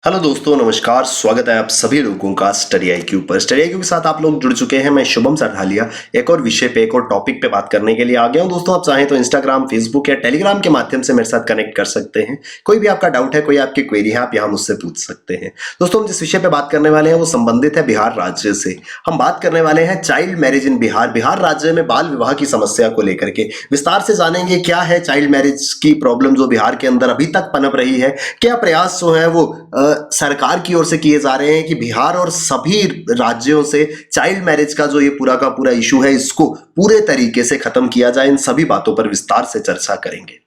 Hello दोस्तों, नमस्कार। स्वागत है आप सभी लोगों का स्टडी आईक्यू पर। स्टडी आईक्यू के साथ आप लोग जुड़ चुके हैं। मैं शुभम सरधालिया एक और विषय पे, एक और टॉपिक पे बात करने के लिए आ गया हूं। दोस्तों, आप चाहें तो इंस्टाग्राम, फेसबुक या टेलीग्राम के माध्यम से मेरे साथ कनेक्ट कर सकते हैं। कोई भी आपका डाउट है, कोई आपकी क्वेरी है, आप यहाँ मुझसे पूछ सकते हैं। दोस्तों, हम जिस विषय पे बात करने वाले हैं वो संबंधित है बिहार राज्य से। हम बात करने वाले हैं child marriage in Bihar. Bihar राज्य में बाल विवाह की समस्या को लेकर के विस्तार से जानेंगे। क्या है चाइल्ड मैरिज की प्रॉब्लम जो बिहार के अंदर अभी तक पनप रही है, क्या प्रयास जो है वो सरकार की ओर से किए जा रहे हैं कि बिहार और सभी राज्यों से चाइल्ड मैरिज का जो ये पूरा का पूरा इशू है, इसको पूरे तरीके से खत्म किया जाए। इन सभी बातों पर विस्तार से चर्चा करेंगे।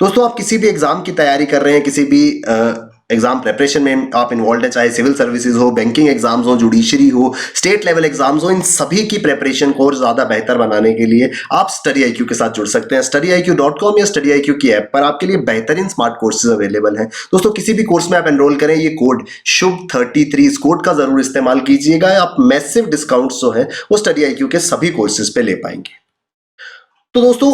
दोस्तों, आप किसी भी एग्जाम की तैयारी कर रहे हैं, किसी भी एग्जाम प्रिपरेशन में आप इन्वॉल्व हैं, चाहे सिविल सर्विसेज हो, बैंकिंग एग्जाम्स हो, जुडिशरी हो, स्टेट लेवल एग्जाम्स हो, इन सभी की प्रिपरेशन को और ज्यादा बेहतर बनाने के लिए आप स्टडी आईक्यू के साथ जुड़ सकते हैं। studyIQ.com या स्टडी आईक्यू की ऐप पर आपके लिए बेहतरीन स्मार्ट कोर्सेज अवेलेबल हैं। दोस्तों, किसी भी कोर्स में आप एनरोल करें, ये कोड शुभ33 इस कोड का जरूर इस्तेमाल कीजिएगा। आप मैसिव डिस्काउंट जो है वो स्टडी आईक्यू के सभी कोर्सेज पे ले पाएंगे। तो दोस्तों,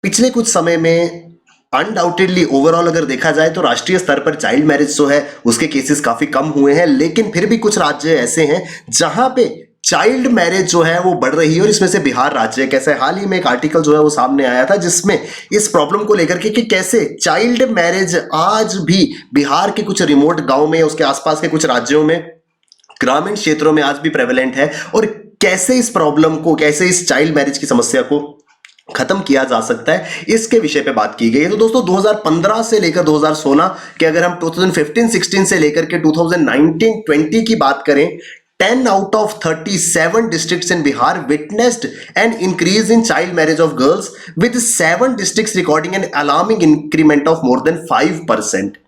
पिछले कुछ समय में अनडाउटेडली ओवरऑल अगर देखा जाए तो राष्ट्रीय स्तर पर चाइल्ड मैरिज जो है उसके केसेस काफी कम हुए हैं, लेकिन फिर भी कुछ राज्य ऐसे हैं जहां पे चाइल्ड मैरिज जो है वो बढ़ रही है, और इसमें से बिहार राज्य एक ऐसा है। हाल ही में एक आर्टिकल जो है वो सामने आया था जिसमें इस प्रॉब्लम को लेकर के कि कैसे चाइल्ड मैरिज आज भी बिहार के कुछ रिमोट गांव में, उसके आसपास के कुछ राज्यों में, ग्रामीण क्षेत्रों में आज भी प्रेवलेंट है, और कैसे इस प्रॉब्लम को, कैसे इस चाइल्ड मैरिज की समस्या को खत्म किया जा सकता है, इसके विषय पे बात की गई है। तो दोस्तों, 2015 से लेकर 2016 के, अगर हम 2015-16 से लेकर के 2019-20 की बात करें, 10 out of 37 districts in Bihar witnessed an increase in child marriage of girls, with 7 districts recording an alarming increment of more than 5%.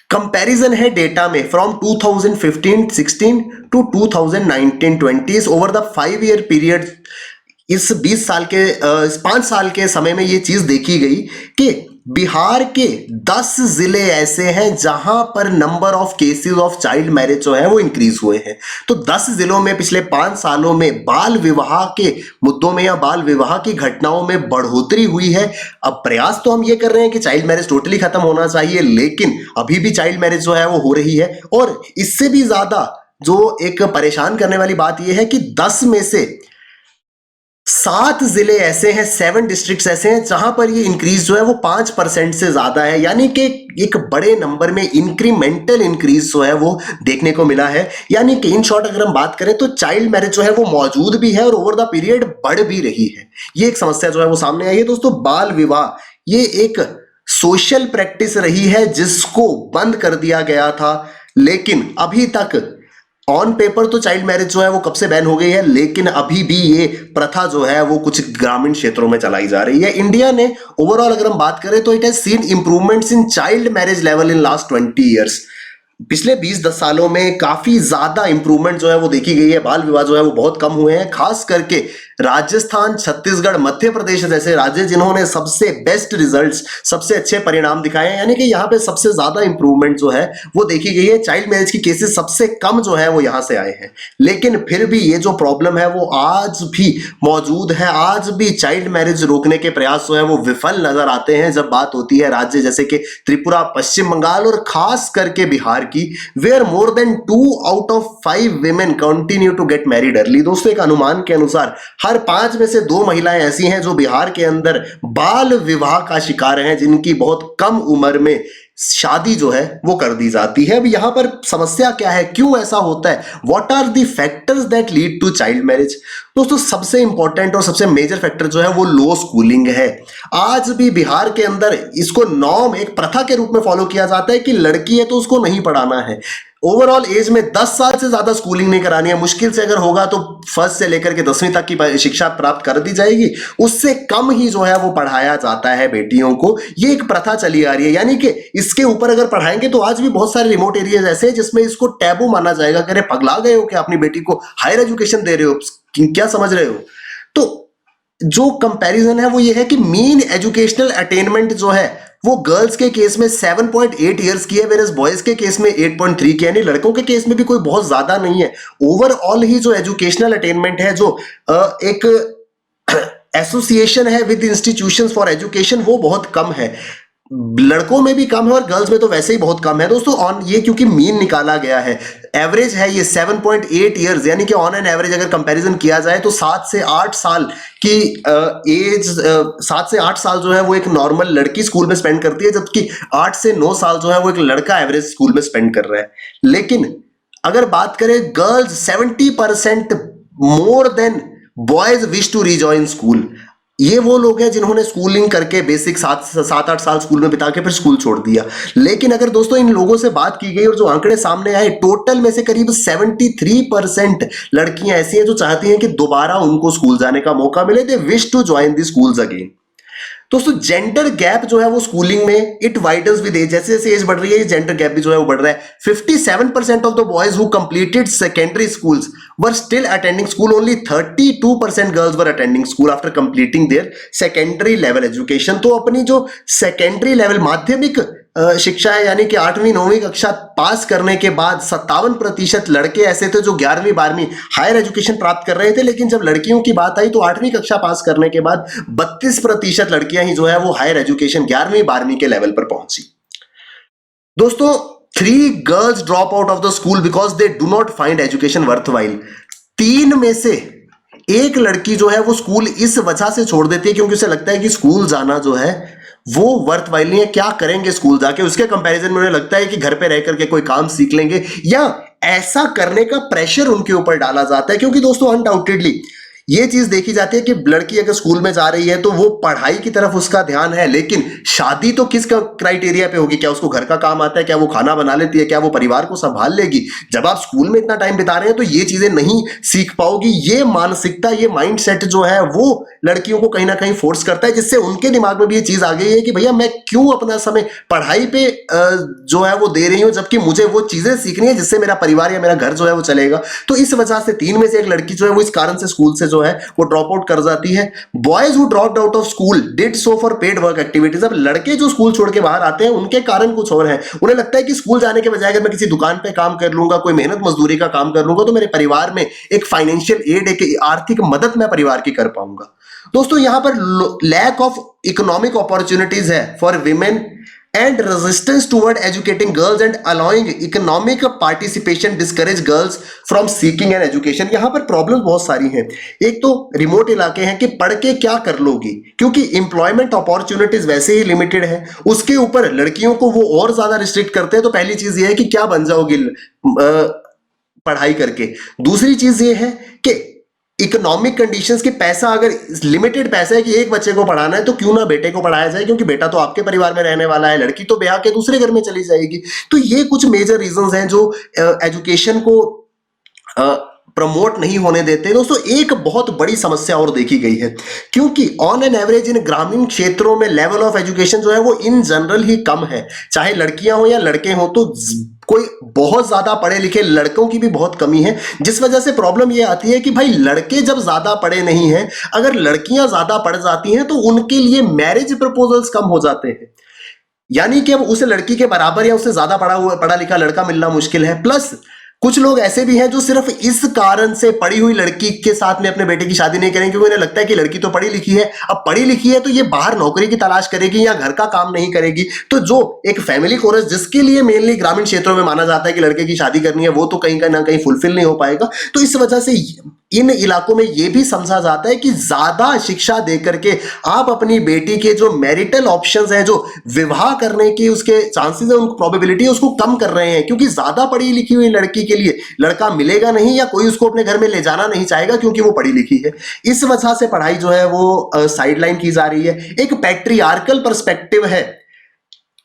Comparison है डेटा में from 2015-16 to 2019-20 over the 5 year period. इस 20 साल के, इस 5 साल के समय में ये चीज देखी गई कि बिहार के 10 जिले ऐसे हैं जहां पर number of cases of child marriage जो है वो इंक्रीज हुए हैं। तो 10 जिलों में पिछले 5 सालों में बाल विवाह के मुद्दों में या बाल विवाह की घटनाओं में बढ़ोतरी हुई है। अब प्रयास तो हम ये कर रहे हैं कि चाइल्ड मैरिज टोटली खत्म होना चाहिए, लेकिन अभी भी चाइल्ड मैरिज जो है वो हो रही है। और इससे भी ज्यादा जो एक परेशान करने वाली बात यह है कि 10 में से 7 जिले ऐसे हैं, 7 डिस्ट्रिक्ट्स ऐसे हैं जहां पर ये इंक्रीज जो है वो 5% से ज्यादा है, यानी कि एक बड़े नंबर में इंक्रीमेंटल इंक्रीज जो है वो देखने को मिला है। यानी कि इन शॉर्ट अगर हम बात करें तो चाइल्ड मैरिज जो है वो मौजूद भी है और ओवर द पीरियड बढ़ भी रही है। ये एक समस्या जो है वो सामने आई है। दोस्तों, बाल विवाह ये एक सोशल प्रैक्टिस रही है जिसको बंद कर दिया गया था, लेकिन अभी तक ऑन पेपर तो चाइल्ड मैरिज जो है वो कब से बैन हो गई है, लेकिन अभी भी ये प्रथा जो है वो कुछ ग्रामीण क्षेत्रों में चलाई जा रही है। इंडिया ने ओवरऑल अगर हम बात करें तो it has seen improvements in child marriage level in last 20 years। पिछले 20-10 सालों में काफी ज्यादा इंप्रूवमेंट जो है वो देखी गई है। बाल विवाह जो है वो बहुत कम हुए हैं, खास करके राजस्थान, छत्तीसगढ़, मध्य प्रदेश जैसे राज्य जिन्होंने सबसे बेस्ट रिजल्ट्स, सबसे अच्छे परिणाम दिखाए हैं, यानी कि यहाँ पे सबसे ज्यादा इंप्रूवमेंट जो है वो देखी गई है। चाइल्ड मैरिज की केसेस सबसे कम जो है वो यहाँ से आए हैं, लेकिन फिर भी ये जो प्रॉब्लम है वो आज भी मौजूद है। आज भी चाइल्ड मैरिज रोकने के प्रयास जो है वो विफल नजर आते हैं जब बात होती है राज्य जैसे कि त्रिपुरा, पश्चिम बंगाल और खास करके बिहार की, where more than 2 out of 5 women continue to get married early। दोस्तों, एक अनुमान के अनुसार हर 5 में से 2 महिलाएं ऐसी हैं जो बिहार के अंदर बाल विवाह का शिकार हैं, जिनकी बहुत कम उम्र में शादी जो है वो कर दी जाती है। अब यहां पर समस्या क्या है, क्यों ऐसा होता है, what are the factors that lead to child marriage. दोस्तों, सबसे इंपॉर्टेंट और सबसे मेजर फैक्टर जो है वो लो स्कूलिंग है। आज भी बिहार के अंदर इसको नॉर्म, एक प्रथा के रूप में फॉलो किया जाता है कि लड़की है तो उसको नहीं पढ़ाना है। ओवरऑल एज में 10 साल से ज्यादा स्कूलिंग नहीं करानी है। मुश्किल से अगर होगा तो 1st से लेकर के 10वीं तक की शिक्षा प्राप्त कर दी जाएगी, उससे कम ही जो है वो पढ़ाया जाता है बेटियों को। ये एक प्रथा चली आ रही है, यानी कि इसके ऊपर अगर पढ़ाएंगे तो आज भी बहुत सारे रिमोट एरियाज ऐसे हैं जिसमें इसको टैबू माना जाएगा। कह रहे पगला गए हो कि अपनी बेटी को हायर एजुकेशन दे रहे हो, क्या समझ रहे हो। तो जो कंपैरिजन है वो ये है कि मीन एजुकेशनल अटेनमेंट जो है वो गर्ल्स के केस में 7.8 ईयर्स की है, वेरस बॉयज के केस में 8.3 की है। यानी लड़कों के केस में भी कोई बहुत ज्यादा नहीं है। ओवरऑल ही जो एजुकेशनल अटेनमेंट है, जो एक एसोसिएशन है विद इंस्टीट्यूशंस फॉर एजुकेशन, वो बहुत कम है। लड़कों में भी कम है और गर्ल्स में तो वैसे ही बहुत कम है दोस्तों। ऑन ये क्योंकि मीन निकाला गया है, एवरेज है ये 7.8 ईयर्स, यानी कि ऑन एन एवरेज अगर कंपैरिजन किया जाए तो 7 से 8 साल की एज, 7 से 8 साल जो है वो एक नॉर्मल लड़की स्कूल में स्पेंड करती है, जबकि 8 से 9 साल जो है वो एक लड़का एवरेज स्कूल में स्पेंड कर रहा है। लेकिन अगर बात करें girls, 70% more than boys wish to rejoin school. ये वो लोग हैं जिन्होंने स्कूलिंग करके बेसिक 7-8 साल स्कूल में बिता के फिर स्कूल छोड़ दिया। लेकिन अगर दोस्तों इन लोगों से बात की गई और जो आंकड़े सामने आए, टोटल में से करीब 73% लड़कियां ऐसी हैं जो चाहती हैं कि दोबारा उनको स्कूल जाने का मौका मिले, they wish to join the schools again. दोस्तों जेंडर गैप जो है वो स्कूलिंग में इट वाइडन्स विद एज, जैसे जैसे एज बढ़ रही है ये जेंडर गैप भी जो है वो बढ़ रहा है। 57% of the boys who completed secondary schools were still attending school, only 32% girls were attending school after completing there secondary level education. तो अपनी जो सेकेंडरी लेवल माध्यमिक शिक्षा है, यानी कि 8वीं 9वीं कक्षा पास करने के बाद 57% लड़के ऐसे थे जो 11वीं 12वीं हायर एजुकेशन प्राप्त कर रहे थे। लेकिन जब लड़कियों की बात आई तो 8वीं कक्षा पास करने के बाद 32% लड़कियां ही जो है वो हायर एजुकेशन 11वीं 12वीं के लेवल पर पहुंची। दोस्तों 3 girls drop out of the school because they do not find education worthwhile. 3 में से एक लड़की जो है वो स्कूल इस वजह से छोड़ देती है क्योंकि उसे लगता है कि स्कूल जाना जो है वो वर्थवाइल नहीं है, क्या करेंगे स्कूल जाके। उसके कंपैरिजन में उन्हें लगता है कि घर पे रह करके कोई काम सीख लेंगे, या ऐसा करने का प्रेशर उनके ऊपर डाला जाता है। क्योंकि दोस्तों अनडाउटेडली ये चीज देखी जाती है कि लड़की अगर स्कूल में जा रही है तो वो पढ़ाई की तरफ उसका ध्यान है, लेकिन शादी तो किस क्राइटेरिया पे होगी? क्या उसको घर का काम आता है? क्या वो खाना बना लेती है? क्या वो परिवार को संभाल लेगी? जब आप स्कूल में इतना टाइम बिता रहे हैं तो ये चीजें नहीं सीख पाओगी। ये मानसिकता, ये माइंडसेट जो है वो लड़कियों को कहीं ना कहीं फोर्स करता है, जिससे उनके दिमाग में भी ये चीज आ गई है कि भैया मैं क्यों अपना समय पढ़ाई पे जो है वो दे रही हूँ, जबकि मुझे वो चीजें सीखनी है जिससे मेरा परिवार या मेरा घर जो है वो चलेगा। तो इस वजह से 3 में से एक लड़की जो है वो इस कारण से स्कूल से जो है वो ड्रॉप आउट कर जाती है। Boys who dropped out of school did so for paid work activities. अब लड़के जो स्कूल छोड़ के बाहर आते हैं उनके कारण कुछ और है। उन्हें लगता है कि स्कूल जाने के बजाय अगर मैं किसी दुकान पे काम कर लूंगा, कोई मेहनत मजदूरी का काम कर लूंगा, तो मेरे परिवार में एक फाइनेंशियल एड, एक आर्थिक मदद मैं परिवार की कर पाऊंगा। दोस्तों यहां पर लैक ऑफ इकोनॉमिक अपॉर्चुनिटीज है for women and resistance toward educating girls and allowing economic participation discourage girls from seeking an education। यहां पर प्रॉब्लम बहुत सारी हैं। एक तो रिमोट इलाके हैं कि पढ़ के क्या कर लोगी, क्योंकि एम्प्लॉयमेंट अपॉर्चुनिटीज वैसे ही लिमिटेड है, उसके ऊपर लड़कियों को वो और ज्यादा रिस्ट्रिक्ट करते हैं। तो पहली चीज ये है कि क्या बन जाओगी पढ़ाई करके। दूसरी चीज ये है कि इकोनॉमिक कंडीशंस के पैसा, अगर लिमिटेड पैसा है कि एक बच्चे को पढ़ाना है तो क्यों ना बेटे को पढ़ाया जाए, क्योंकि बेटा तो आपके परिवार में रहने वाला है, लड़की तो ब्याह के दूसरे घर में चली जाएगी। तो ये कुछ मेजर रीजंस हैं जो एजुकेशन को प्रमोट नहीं होने देते। दोस्तों एक बहुत बड़ी समस्या और देखी गई है, क्योंकि ऑन एन एवरेज इन ग्रामीण क्षेत्रों में लेवल ऑफ एजुकेशन जो है वो इन जनरल ही कम है, चाहे लड़कियां हो या लड़के हो। तो कोई बहुत ज्यादा पढ़े लिखे लड़कों की भी बहुत कमी है, जिस वजह से प्रॉब्लम ये आती है कि भाई लड़के जब ज्यादा पढ़े नहीं हैं, अगर लड़कियां ज्यादा पढ़ जाती हैं तो उनके लिए मैरिज प्रपोजल्स कम हो जाते हैं, यानी कि अब उस लड़की के बराबर या उससे ज्यादा पढ़ा लिखा लड़का मिलना मुश्किल है। प्लस कुछ लोग ऐसे भी हैं जो सिर्फ इस कारण से पढ़ी हुई लड़की के साथ में अपने बेटे की शादी नहीं करेंगे, क्योंकि उन्हें लगता है कि लड़की तो पढ़ी लिखी है, अब पढ़ी लिखी है तो ये बाहर नौकरी की तलाश करेगी या घर का काम नहीं करेगी। तो जो एक फैमिली कोरस जिसके लिए मेनली ग्रामीण क्षेत्रों में माना जाता है कि लड़के की शादी करनी है, वो तो कहीं ना कहीं फुलफिल नहीं हो पाएगा। तो इस वजह से इन इलाकों में यह भी समझा जाता है कि ज्यादा शिक्षा देकर के आप अपनी बेटी के जो मैरिटल ऑप्शंस हैं, जो विवाह करने की उसके चांसेस है, उनको प्रोबेबिलिटी है, उसको कम कर रहे हैं, क्योंकि ज्यादा पढ़ी लिखी हुई लड़की के लिए लड़का मिलेगा नहीं या कोई उसको अपने घर में ले जाना नहीं चाहेगा क्योंकि वो पढ़ी लिखी है। इस वजह से पढ़ाई जो है वो साइडलाइन की जा रही है। एक पैट्रियार्कल पर्सपेक्टिव है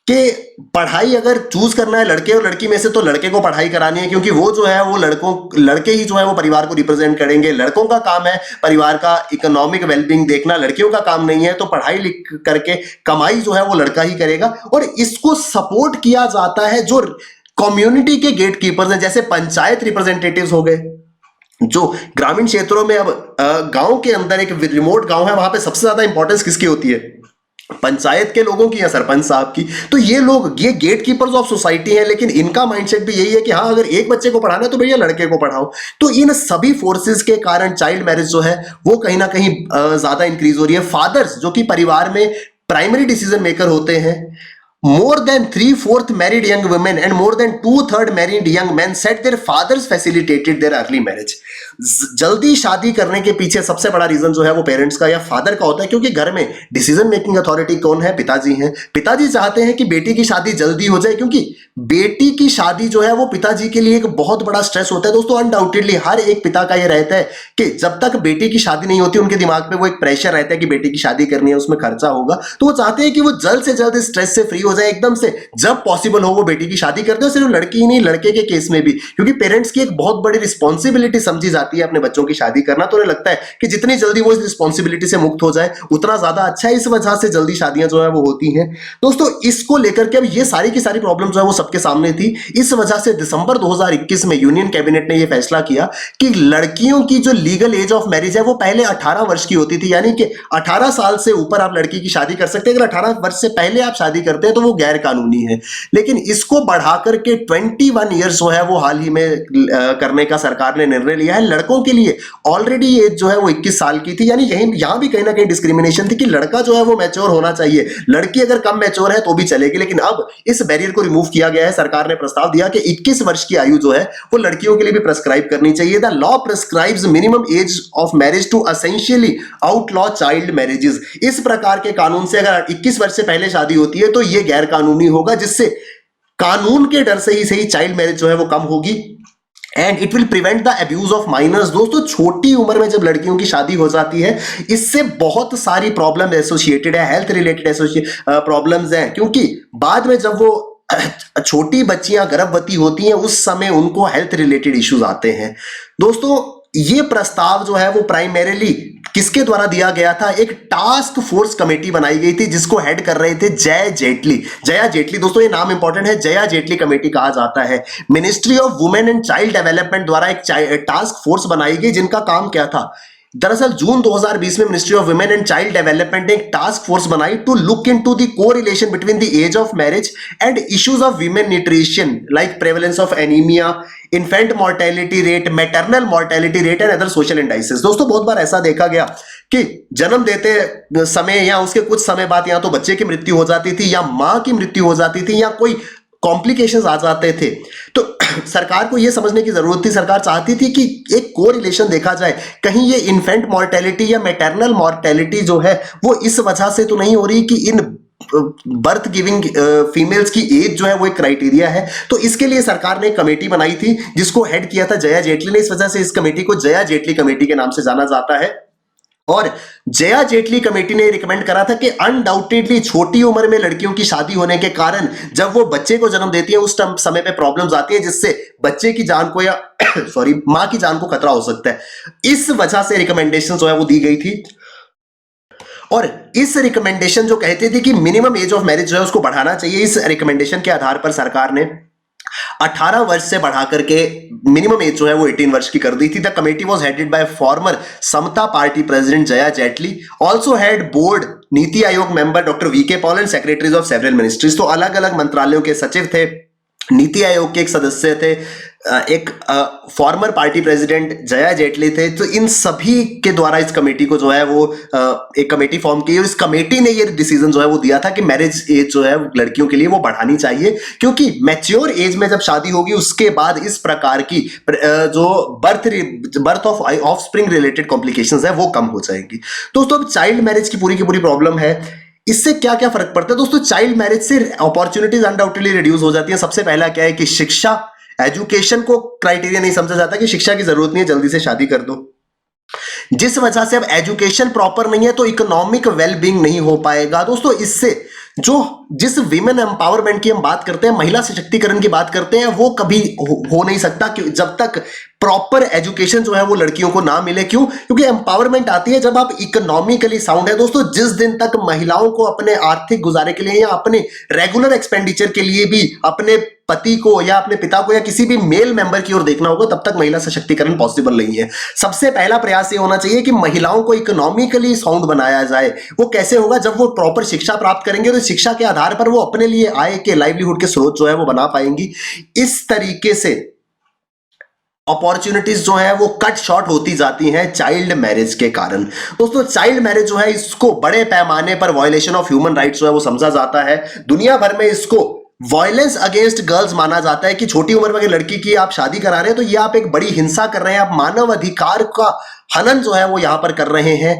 कि पढ़ाई अगर चूज करना है लड़के और लड़की में से तो लड़के को पढ़ाई करानी है, क्योंकि वो जो है वो लड़के ही जो है वो परिवार को रिप्रेजेंट करेंगे। लड़कों का काम है परिवार का इकोनॉमिक वेलबींग देखना, लड़कियों का काम नहीं है। तो पढ़ाई लिख करके कमाई जो है वो लड़का ही करेगा, और इसको सपोर्ट किया जाता है जो कम्युनिटी के गेट कीपर्स हैं, जैसे पंचायत रिप्रेजेंटेटिव्स हो गए, जो ग्रामीण क्षेत्रों में। अब गांव के अंदर एक रिमोट गांव है, वहां पे सबसे ज्यादा इंपॉर्टेंस किसकी होती है? पंचायत के लोगों की या सरपंच साहब की। तो ये लोग ये गेट कीपर्स ऑफ सोसाइटी है, लेकिन इनका माइंडसेट भी यही है कि हाँ अगर एक बच्चे को पढ़ाना है तो भैया लड़के को पढ़ाओ। तो इन सभी फोर्सेस के कारण चाइल्ड मैरिज जो है वो कहीं ना कहीं ज्यादा इंक्रीज हो रही है। फादर्स जो कि परिवार में प्राइमरी डिसीजन मेकर होते हैं। More than 3/4 married young women and more than 2/3 married young men said their fathers facilitated their early marriage. जल्दी शादी करने के पीछे सबसे बड़ा रीजन जो है वो पेरेंट्स का या फादर का होता है, क्योंकि घर में डिसीजन मेकिंग अथॉरिटी कौन है? पिताजी हैं। पिताजी चाहते हैं कि बेटी की शादी जल्दी हो जाए, क्योंकि बेटी की शादी जो है वो पिताजी के लिए एक बहुत बड़ा स्ट्रेस होता है। दोस्तों अनडाउटेडली हर एक पिता का ये रहता है कि जब तक बेटी की शादी नहीं होती उनके दिमाग में वो एक प्रेशर रहता है कि बेटी की शादी करनी है, उसमें खर्चा होगा, तो वो चाहते हैं कि वो जल्द से जल्द स्ट्रेस से फ्री हो जाए, एकदम से जब पॉसिबल हो वो बेटी की शादी करते हैं। सिर्फ लड़की ही नहीं, लड़के के केस में भी, क्योंकि पेरेंट्स की एक बहुत बड़ी रिस्पॉन्सिबिलिटी समझी जाती है अपने बच्चों की शादी करना, तो उन्हें लगता है कि जितनी जल्दी वो इस रिस्पॉन्सिबिलिटी से मुक्त हो जाए उतना ज्यादा अच्छा है। इस वजह से जल्दी शादियां जो है वो होती हैं। दोस्तों इसको लेकर के अब ये सारी की सारी प्रॉब्लम जो है वो सबके सामने थी। इस वजह से दिसंबर 2021 में यूनियन कैबिनेट ने यह फैसला किया कि लड़कियों की जो लीगल एज ऑफ मैरिज है वो पहले 18 वर्ष की होती थी, यानी कि 18 साल से ऊपर आप लड़की की शादी कर सकते हैं। अगर 18 वर्ष से पहले आप शादी करते हैं तो वो गैर कानूनी है, लेकिन इसको बढ़ाकर के 21 ईयर्स जो है वो हाल ही में करने का सरकार ने निर्णय लिया है। लड़कों के लिए ऑलरेडी एज जो है वो 21 साल की थी, यानी यहां भी कहीं ना कहीं डिस्क्रिमिनेशन थी कि लड़का जो है वो मैच्योर होना चाहिए, लड़की अगर कम मैच्योर है तो भी चलेगी। लेकिन अब इस बैरियर को रिमूव किया गया है। सरकार ने प्रस्ताव दिया कि 21 वर्ष की आयु जो है वो लड़कियों के लिए भी प्रेस्क्राइब करनी चाहिए। The law prescribes minimum age of marriage to essentially outlaw child marriages. इस प्रकार के कानून से अगर 21 वर्ष से पहले शादी होती है तो ये गैर कानूनी होगा, जिससे कानून के डर से ही सही चाइल्ड मैरिज जो है वो कम होगी and it will prevent the abuse of minors. दोस्तों छोटी उम्र में जब लड़कियों की शादी हो जाती है इससे बहुत सारी प्रॉब्लम एसोसिएटेड है, हेल्थ रिलेटेड प्रॉब्लम्स हैं, क्योंकि बाद में जब वो छोटी बच्चियां गर्भवती होती हैं उस समय उनको हेल्थ रिलेटेड इश्यूज आते हैं। दोस्तों ये प्रस्ताव जो है वो प्राइमरीली किसके द्वारा दिया गया था? एक टास्क फोर्स कमेटी बनाई गई थी जिसको हेड कर रहे थे जया जेटली। दोस्तों ये नाम इंपॉर्टेंट है, जया जेटली कमेटी कहा जाता है। Ministry of women and child development द्वारा एक टास्क फोर्स बनाई गई जिनका काम क्या था? दरअसल जून 2020 में ministry of women and child development ने एक टास्क फोर्स बनाई to look into the correlation between the age of marriage and issues of women nutrition like prevalence of anaemia, infant mortality rate, maternal mortality rate and other social indices. दोस्तों बहुत बार ऐसा देखा गया कि जन्म देते समय या उसके कुछ समय बाद या तो बच्चे की मृत्यु हो जाती थी या मां की मृत्यु हो जाती थी या कोई कॉम्प्लिकेशंस आ जाते थे। तो सरकार को यह समझने की जरूरत थी, सरकार चाहती थी कि एक कोरिलेशन देखा जाए, कहीं ये इन्फेंट मॉर्टेलिटी या मैटरनल मॉर्टेलिटी जो है वो इस वजह से तो नहीं हो रही कि इन बर्थ गिविंग फीमेल्स की एज जो है वो एक क्राइटेरिया है। तो इसके लिए सरकार ने एक कमेटी बनाई थी जिसको हेड किया था जया जेटली ने। इस वजह से इस कमेटी को जया जेटली कमेटी के नाम से जाना जाता है। और जया जेटली कमेटी ने रिकमेंड करा था कि अनडाउटेडली छोटी उम्र में लड़कियों की शादी होने के कारण जब वो बच्चे को जन्म देती है उस समय पे प्रॉब्लम्स आती है, जिससे बच्चे की जान को या मां की जान को खतरा हो सकता है। इस वजह से रिकमेंडेशन जो है वो दी गई थी। और इस रिकमेंडेशन जो कहते थे कि मिनिमम एज ऑफ मैरिज जो है उसको बढ़ाना चाहिए, इस रिकमेंडेशन के आधार पर सरकार ने 18 वर्ष से बढ़ा करके मिनिमम एज जो है वो 18 वर्ष की कर दी थी। The committee was headed by former Samata party president Jaya Jaitly, also head board NITI Aayog member doctor V K Paul and secretaries of several ministries. तो अलग अलग मंत्रालयों के सचिव थे, नीति आयोग के एक सदस्य थे, एक farmer party president Jaya Jaitley थे। तो इन सभी के द्वारा इस कमेटी को जो है वो एक कमेटी फॉर्म की और इस कमेटी ने ये डिसीजन जो है वो दिया था कि मैरिज एज जो है लड़कियों के लिए वो बढ़ानी चाहिए, क्योंकि मैच्योर एज में जब शादी होगी उसके बाद इस प्रकार की जो birth of offspring related complications है वो कम हो जाएंगी। दोस्तों अब चाइल्ड मैरिज की पूरी प्रॉब्लम है, इससे क्या क्या फर्क पड़ता है? दोस्तों चाइल्ड मैरिज से अपॉर्चुनिटीज अनडाउटेडली रिड्यूस हो जाती है। सबसे पहला क्या है कि शिक्षा, एजुकेशन को क्राइटेरिया नहीं समझा जाता कि शिक्षा की जरूरत नहीं है, जल्दी से शादी कर दो। जिस वजह से अब एजुकेशन प्रॉपर नहीं है तो इकोनॉमिक वेलबींग नहीं हो पाएगा। दोस्तों इससे जिस विमेन एम्पावरमेंट की हम बात करते हैं, महिला सशक्तिकरण की बात करते हैं, वो कभी हो नहीं सकता कि जब तक प्रॉपर एजुकेशन जो है वो लड़कियों को ना मिले। क्यों? क्योंकि एम्पावरमेंट आती है जब आप इकोनॉमिकली साउंड है। दोस्तों जिस दिन तक महिलाओं को अपने आर्थिक गुजारे के लिए या अपने रेगुलर एक्सपेंडिचर के लिए भी अपने पति को या अपने पिता को या किसी भी मेल मेंबर की ओर देखना होगा, तब तक महिला सशक्तिकरण पॉसिबल नहीं है। सबसे पहला प्रयास ये होना चाहिए कि महिलाओं को इकोनॉमिकली साउंड बनाया जाए। वो कैसे होगा? जब वो प्रॉपर शिक्षा प्राप्त करेंगे तो शिक्षा के आधार पर वो अपने लिए आय के लाइवलीहुड के स्रोत जो है वो बना पाएंगी। इस तरीके से अपॉर्चुनिटीज जो है वो कट शॉर्ट होती जाती हैं चाइल्ड मैरिज के कारण। दोस्तों चाइल्ड मैरिज जो है इसको बड़े पैमाने पर वायलेशन ऑफ ह्यूमन राइट्स जो है वो समझा जाता है। दुनिया भर में इसको वायलेंस अगेंस्ट गर्ल्स माना जाता है कि छोटी उम्र में अगर लड़की की आप शादी करा रहे हैं तो ये आप एक बड़ी हिंसा कर रहे हैं, आप मानव अधिकार का हनन जो है वो यहां पर कर रहे हैं।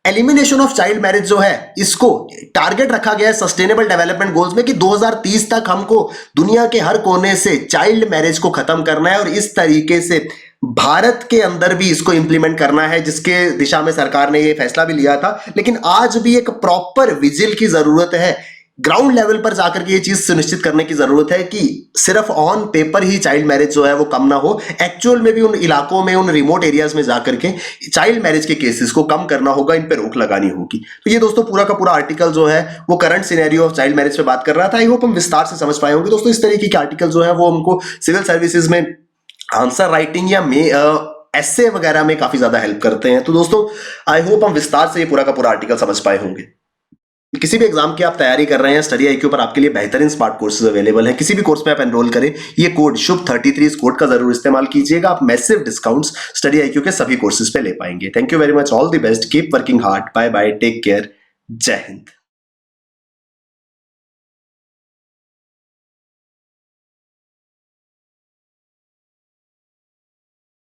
एलिमिनेशन ऑफ चाइल्ड मैरिज जो है इसको टारगेट रखा गया है सस्टेनेबल डेवलपमेंट गोल्स में कि 2030 तक हमको दुनिया के हर कोने से चाइल्ड मैरिज को खत्म करना है और इस तरीके से भारत के अंदर भी इसको इंप्लीमेंट करना है, जिसके दिशा में सरकार ने ये फैसला भी लिया था। लेकिन आज भी एक प्रॉपर विजिल की जरूरत है, ग्राउंड लेवल पर जाकर के ये चीज सुनिश्चित करने की जरूरत है कि सिर्फ on paper he child marriage जो है वो कम ना हो, एक्चुअल में भी उन इलाकों में, उन रिमोट एरियाज में जाकर के चाइल्ड मैरिज के केसेस को कम करना होगा, इन पे रोक लगानी होगी। तो ये दोस्तों पूरा का पूरा आर्टिकल जो है वो current scenario of child marriage पे बात कर रहा था। आई होप हम विस्तार से समझ पाए होंगे दोस्तों। इस तरीके के आर्टिकल जो है वो हमको सिविल सर्विसेज में आंसर राइटिंग या एसे वगैरह में काफी ज्यादा हेल्प करते हैं। तो दोस्तों आई होप हम विस्तार से ये पूरा का पूरा आर्टिकल समझ पाए होंगे। किसी भी एग्जाम की आप तैयारी कर रहे हैं, स्टडी आईक्यू पर आपके लिए बेहतरीन स्मार्ट कोर्सेज अवेलेबल हैं। किसी भी कोर्स में आप एनरोल करें, ये कोड शुभ 33 इस कोड का जरूर इस्तेमाल कीजिएगा। आप मैसिव डिस्काउंट्स स्टडी आईक्यू के सभी कोर्सेज पे ले पाएंगे। Thank you very much, all the best, keep working hard, bye bye, take care, Jai Hind.